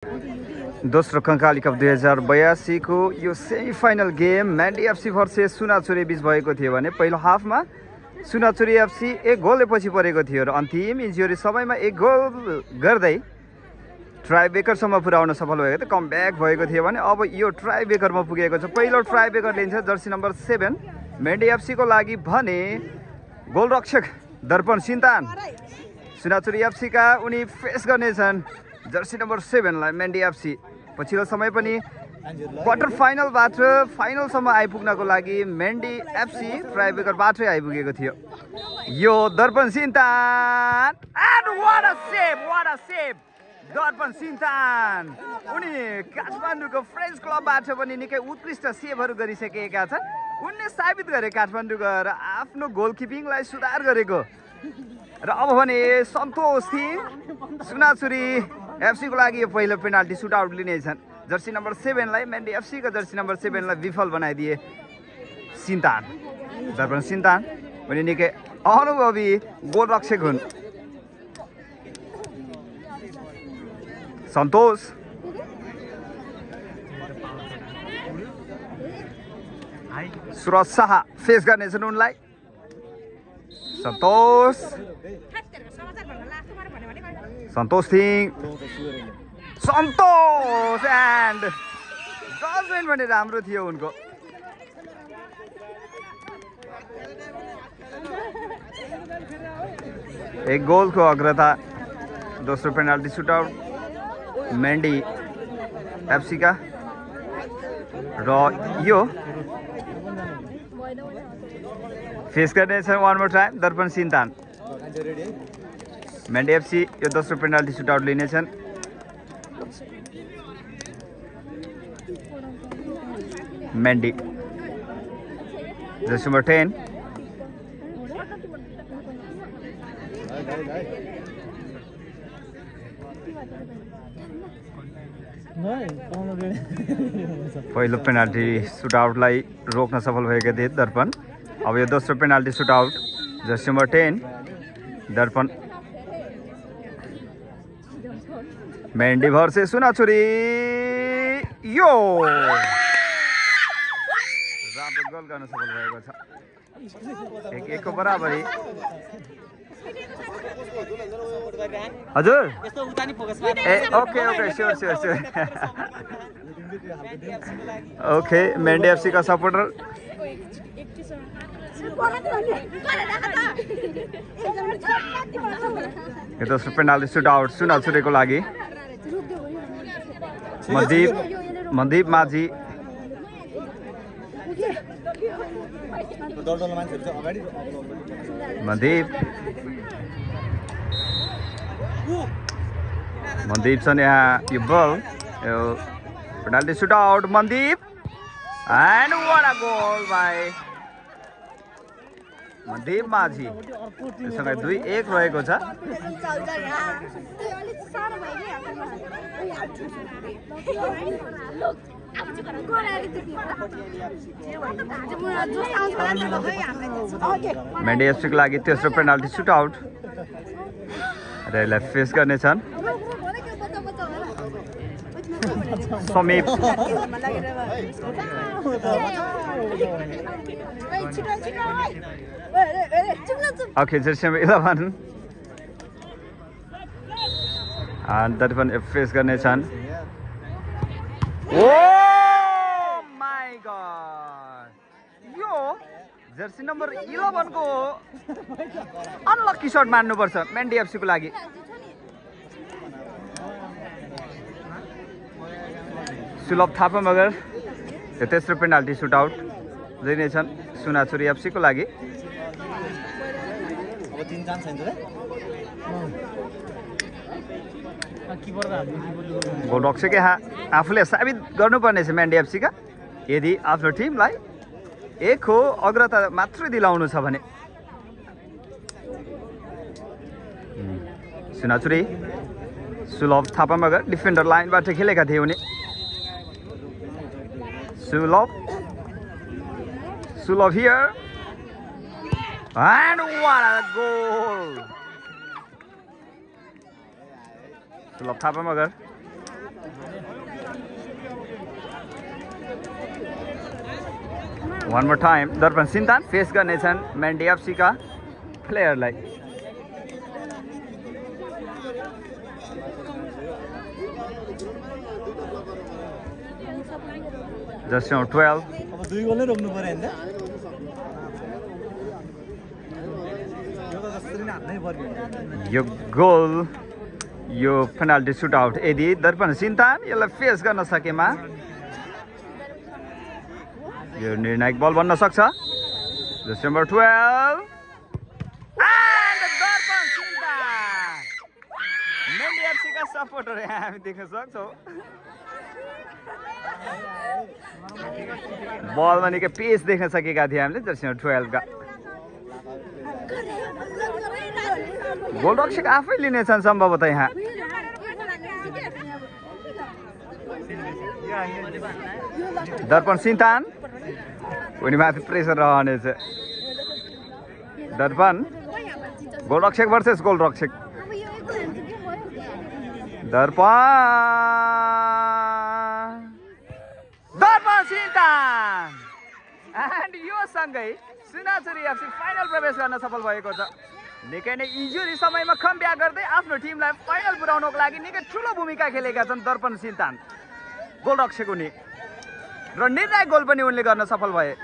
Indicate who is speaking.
Speaker 1: दोस्रो कंकाली कप 2082 को यो सेमिफाइनल गेम मेन्डी एफसी भर्सेस सुनाचुरी बीच भएको थियो भने पहिलो हाफमा सुनाचुरी एफसी एक गोलले पछि परेको थियो र अन्तिम इन्जुरी समयमा एक गोल गर्दै ट्राइब्रेकरसम्म पुर्याउन सफल भएको थियो। कमब्याक भएको थियो भने अब यो ट्राइब्रेकरमा पुगेको छ। पहिलो ट्राइब्रेकर लिन्छ जर्सी नम्बर 7 मेन्डी एफसी को लागि भने गोलरक्षक दर्पण सिन्तान। सुनाचुरी एफसी का उनी फेस गर्नेछन् जर्सी नम्बर 7 लाई मेन्डी एफसी। पछिल्लो समय पनि क्वार्टर फाइनलबाट फाइनलसम्म आइपुग्नको लागि मेन्डी एफसी ट्राइब्रेकरबाटै आइपुगेको थियो। यो Darpan Sintan and what a save Darpan Sintan. उनी काठमाडौँको फ्रेन्च क्लबबाट पनि निकै उत्कृष्ट सेभहरू गरिसकेका छन्। उनले साबित गरे काठमाडौँ गएर आफ्नो गोलकिपिङलाई सुधार गरेको। र अब भने सन्तोष थिङ सुनाचुरी एफसी को लागि यो पहिलो पेनाल्टी सुटआउट लिनेछन्। जर्सी नम्बर 7 लाई मेन्डी एफसी का जर्सी नम्बर 7 लाई विफल बनाइदिए सिन्तान। दर्पण सिन्तान उनी निकै अनुभवी गोलरक्षक हुन्। सन्तोष सुरज शाह फेस गर्नेछन् उनलाई। सन्तोष थिङ सन्तोष एन्ड जजमेन्ट पनि राम्रो थियो उनको। एक गोलको अग्रता। दोस्रो पेनाल्टी सुटआउट मेन्डी एफसी का र यो फेस गर्नेछन् one more time Darpan Sintan. Mendi FC यो दोस्रो पेनाल्टी सुटआउट लिनेछन्। मेन्डी जर्सी नम्बर 10 पहिलो पेनाल्टी सुटआउटलाई रोक्न सफल भएका थिए दर्पण। अब यो दोस्रो penalty shootout jersey number 10 Darpan. Mendi versus सुनाचुरी यो राम्रो गोल गर्न सफल भएको छ। 1-1 को बराबरी। हजुर ए ओके स्योर ओके मेन्डी एफसी का सपोर्टर यो दोस्रो पेनाल्टी सुटआउट सुनाचुरी को लागि मनदीप माझी। मनदीप छन् यहाँ यो बल यो penalty shootout Mandeep and what a goal by Mandeep Majhi. यससँग 2-1 रहेको छ। मेन्डी एफसी को लागि तेस्रो पेनाल्टी सुटआउट र यसलाई फेस गर्नेछन् Sameep. Okay jersey number 11 Darpan face गर्नेछन्। ओ माय गॉड यो जर्सी नम्बर 11 को अनलकी शट मान्नुपर्छ मेन्डी एफसी को लागि। सुलभ थापा मगर यो तेस्रो पेनाल्टी सुटआउट लिनेछन् सुनाचुरी एफसी को लागि। गोलरक्षक आफूले साबित गर्नुपर्ने छ मेन्डी एफसी का। यदि आफ्नो टिमलाई एक हो अग्रता मात्रै दिलाउनु छ भने। सुनाचुरी सुलभ थापा मगर डिफेन्डर लाइनबाट खेलेका थिए उनी। Sulabh here and what a goal. Sulabh Thapa Magar one more time Darpan Sintan face गर्नेछन् म्यान्डी एफसीका प्लेयरलाई। जस्ट 12
Speaker 2: अब 2 गोल नै रोक्नु पर्यो हैन
Speaker 1: यो गोल यो पेनाल्टी सुट आउट यदि दर्पण सिन्तान यसलाई फेस गर्न सकेमा यो निर्णायक बल बन्न सक्छ। Just number 12 and Darpan Sintan म्यान्डी एफसीका सपोर्टर हामी देख्न सक्छौँ। बलमा निकै पेस देख्न सकेका थियौँ हामीले। जर्सी नम्बर 12 का गोलरक्षक आफै लिनेछन् सम्भवतः यहाँ। दर्पण सिन्तान उनी माथि प्रेसर रहनेछ। दर्पण गोलरक्षक भर्सेस गोलरक्षक। दर्पण सिन्तान एन्ड यो सँगै सुनाचुरी एफसी फाइनल प्रवेश गर्न सफल भएको छ। निकै नै इन्जुरी समयमा कमब्याक गर्दै आफ्नो टिमलाई फाइनल पुर्याउनको लागि निकै ठुलो भूमिका खेलेका छन् दर्पण सिन्तान गोलरक्षक उनी र निर्णायक गोल पनि उनले गर्न सफल भए।